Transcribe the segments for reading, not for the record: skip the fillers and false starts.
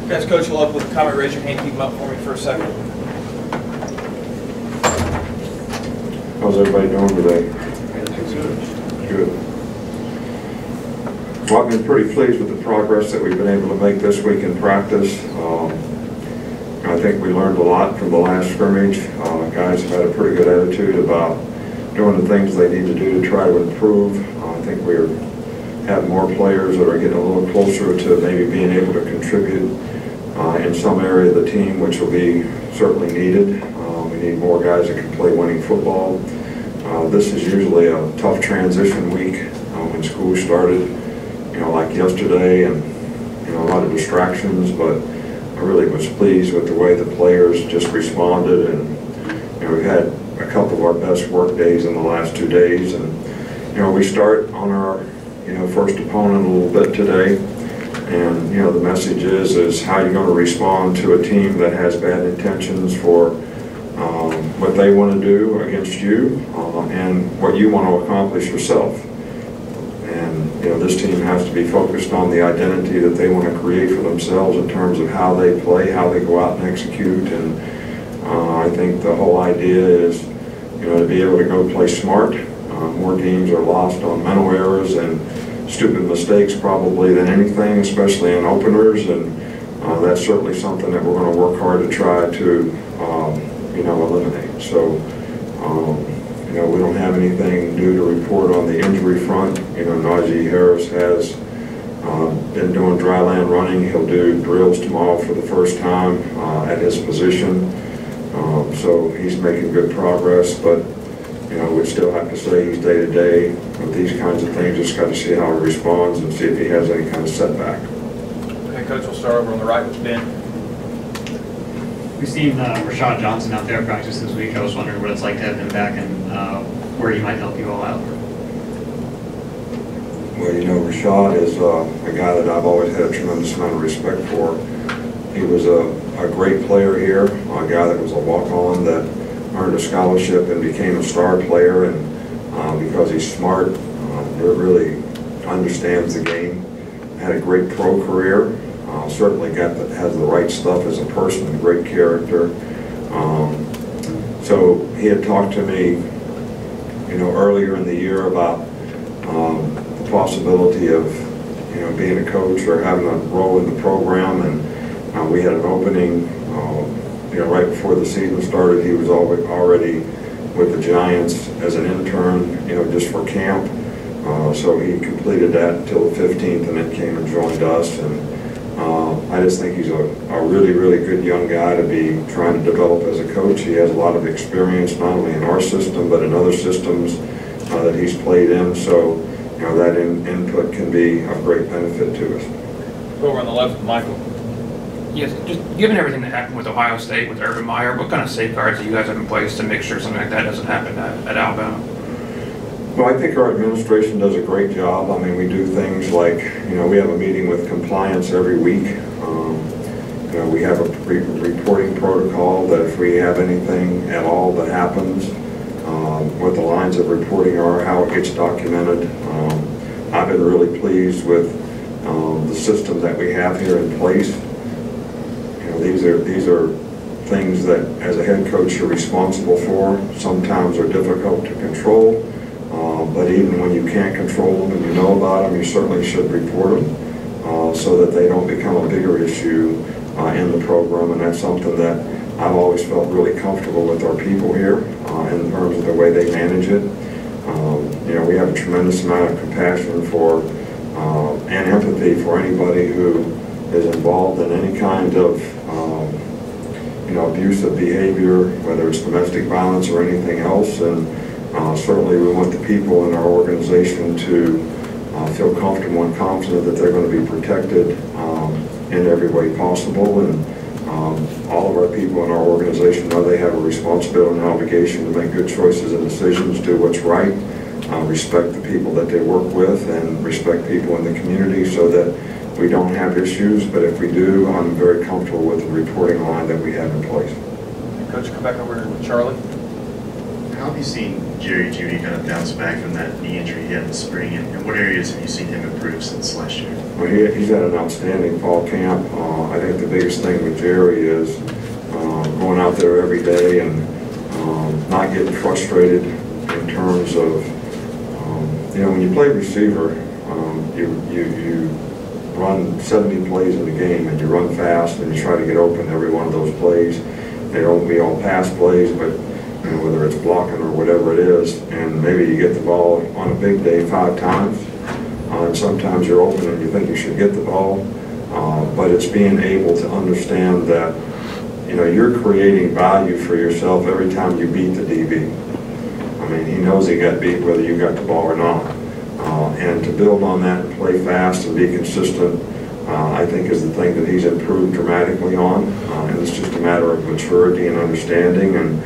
Guys, Coach will up with a comment. Raise your hand. Keep them up for me for a second. How's everybody doing today? Good. Well, I've been pretty pleased with the progress that we've been able to make this week in practice. I think we learned a lot from the last scrimmage. Guys have had a pretty good attitude about doing the things they need to do to try to improve. I think we're having more players that are getting a little closer to maybe being able to contribute in some area of the team, which will be certainly needed. We need more guys that can play winning football. This is usually a tough transition week when school started, like yesterday, and a lot of distractions, but I really was pleased with the way the players just responded, and we've had a couple of our best work days in the last 2 days, and we start on our first opponent a little bit today, and the message is how you're going to respond to a team that has bad intentions for what they want to do against you and what you want to accomplish yourself. And this team has to be focused on the identity that they want to create for themselves in terms of how they play, how they go out and execute. And I think the whole idea is to be able to go play smart. More games are lost on mental errors and stupid mistakes probably than anything, especially in openers, and that's certainly something that we're going to work hard to try to eliminate. So we don't have anything new to report on the injury front. Najee Harris has been doing dry land running. He'll do drills tomorrow for the first time at his position, so he's making good progress, but we still have to say he's day to day with these kinds of things. Just got to see how he responds and see if he has any kind of setback. Okay, Coach, we'll start over on the right with Ben. We've seen Rashad Johnson out there practice this week. I was wondering what it's like to have him back and where he might help you all out. Well, Rashad is a guy that I've always had a tremendous amount of respect for. He was a great player here, a guy that was a walk-on that earned a scholarship and became a star player, and because he's smart, really understands the game, had a great pro career, certainly has the right stuff as a person, great character. So he had talked to me, earlier in the year about the possibility of, being a coach or having a role in the program, and we had an opening, right before the season started. He was already with the Giants as an intern, just for camp. So he completed that until the 15th and then came and joined us. And I just think he's a really, really good young guy to be trying to develop as a coach. He has a lot of experience, not only in our system, but in other systems that he's played in. So, that input can be of great benefit to us. Over on the left with Michael. Yes, just given everything that happened with Ohio State, with Urban Meyer, what kind of safeguards do you guys have in place to make sure something like that doesn't happen at Alabama? Well, I think our administration does a great job. I mean, we do things like, we have a meeting with compliance every week. We have a reporting protocol that if we have anything at all that happens, what the lines of reporting are, how it gets documented. I've been really pleased with the system that we have here in place. These are things that, as a head coach, you're responsible for. Sometimes are difficult to control, but even when you can't control them and you know about them, you certainly should report them so that they don't become a bigger issue in the program. And that's something that I've always felt really comfortable with our people here in terms of the way they manage it. We have a tremendous amount of compassion for and empathy for anybody who is involved in any kind of abusive behavior, whether it's domestic violence or anything else. And certainly we want the people in our organization to feel comfortable and confident that they're going to be protected in every way possible. And all of our people in our organization know they have a responsibility and obligation to make good choices and decisions, do what's right, respect the people that they work with, and respect people in the community so that we don't have issues. But if we do, I'm very comfortable with the reporting line that we have in place. Coach, come back over here with Charlie. How have you seen Jerry Jeudy kind of bounce back from that knee injury he had in the spring, and what areas have you seen him improve since last year? Well, he's had an outstanding fall camp. I think the biggest thing with Jerry is going out there every day and not getting frustrated in terms of, when you play receiver, you run 70 plays in the game and you run fast and you try to get open every one of those plays. They don't be all pass plays, but whether it's blocking or whatever it is, and maybe you get the ball on a big day 5 times, and sometimes you're open and you think you should get the ball, but it's being able to understand that you're creating value for yourself every time you beat the DB. I mean, he knows he got beat whether you got the ball or not. And to build on that and play fast and be consistent, I think is the thing that he's improved dramatically on. And it's just a matter of maturity and understanding. And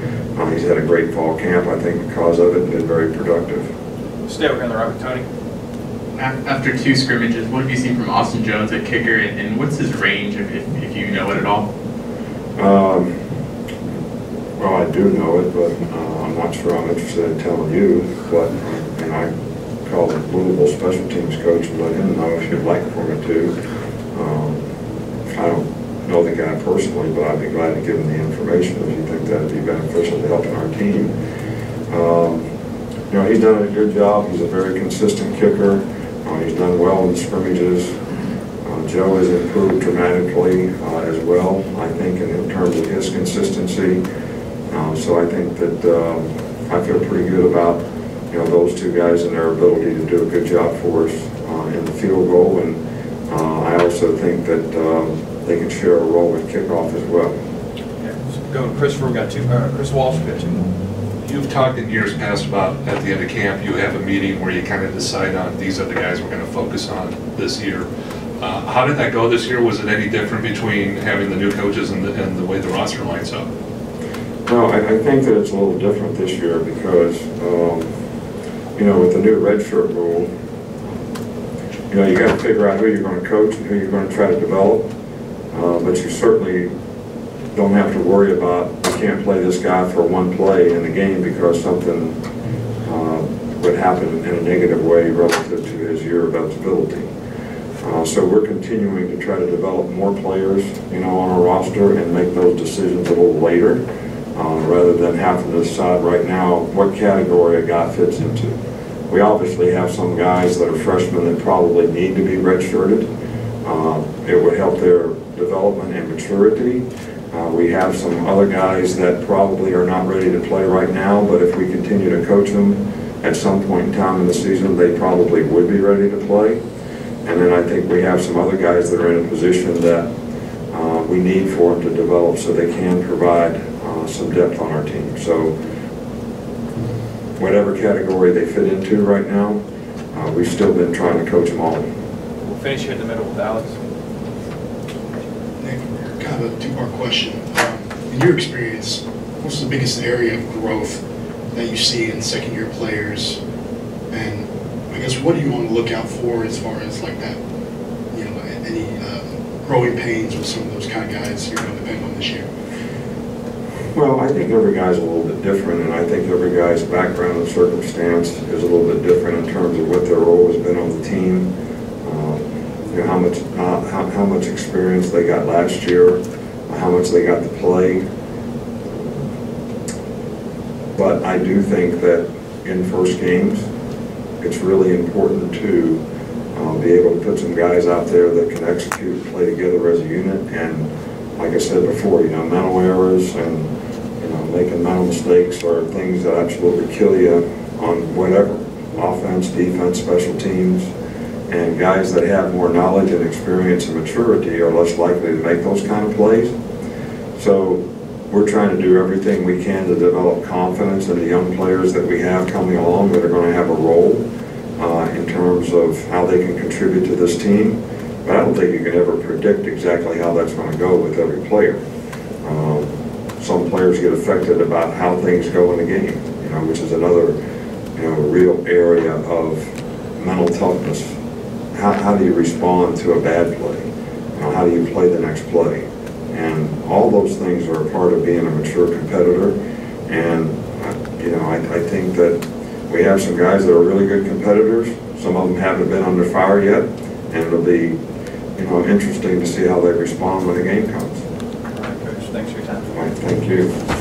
he's had a great fall camp, I think, because of it, and been very productive. Stay over here on the right with Tony. After 2 scrimmages, what have you seen from Austin Jones at kicker, and what's his range, if you know it at all? Well, I do know it, but I'm not sure I'm interested in telling you. But I called the Louisville special teams coach and let him know if you'd like for me to. I don't know the guy personally, but I'd be glad to give him the information if you think that would be beneficial to helping our team. He's done a good job. He's a very consistent kicker. He's done well in the scrimmages. Joe has improved dramatically as well, I think, in terms of his consistency. So I think that I feel pretty good about those 2 guys and their ability to do a good job for us in the field goal. And I also think that they can share a role in kickoff as well. Yeah, so go to Christopher. We got 2. Chris Walsh, we got 2 more. You've talked in years past about at the end of camp you have a meeting where you kind of decide on these are the guys we're going to focus on this year. How did that go this year? Was it any different between having the new coaches and the way the roster lines up? No, I think that it's a little different this year because, with the new redshirt rule, you got to figure out who you're going to coach and who you're going to try to develop. But you certainly don't have to worry about you can't play this guy for 1 play in the game because something would happen in a negative way relative to his year of eligibility. So we're continuing to try to develop more players, on our roster and make those decisions a little later, rather than having to decide right now what category a guy fits into. We obviously have some guys that are freshmen that probably need to be redshirted. It would help their development and maturity. We have some other guys that probably are not ready to play right now, but if we continue to coach them at some point in time in the season, they probably would be ready to play. And then I think we have some other guys that are in a position that we need for them to develop so they can provide some depth on our team. So whatever category they fit into right now, we've still been trying to coach them all. We'll finish here in the middle with Alex. Nick, kind of a 2-part question. In your experience, what's the biggest area of growth that you see in second-year players? And I guess what do you want to look out for as far as like that, any growing pains with some of those kind of guys you're going to depend on this year? Well, I think every guy's a little bit different, and I think every guy's background and circumstance is a little bit different in terms of what their role has been on the team, how much experience they got last year, how much they got to play. But I do think that in first games, it's really important to be able to put some guys out there that can execute, play together as a unit, and like I said before, mental errors and making mental mistakes are things that absolutely kill you on whatever, offense, defense, special teams, and guys that have more knowledge and experience and maturity are less likely to make those kind of plays. So we're trying to do everything we can to develop confidence in the young players that we have coming along that are going to have a role in terms of how they can contribute to this team. But I don't think you can ever predict exactly how that's going to go with every player. Some players get affected about how things go in the game, which is another, real area of mental toughness. How do you respond to a bad play? How do you play the next play? And all those things are a part of being a mature competitor. And, I think that we have some guys that are really good competitors. Some of them haven't been under fire yet. And it'll be, interesting to see how they respond when the game comes. All right, Coach, thanks for your time. All right, thank you.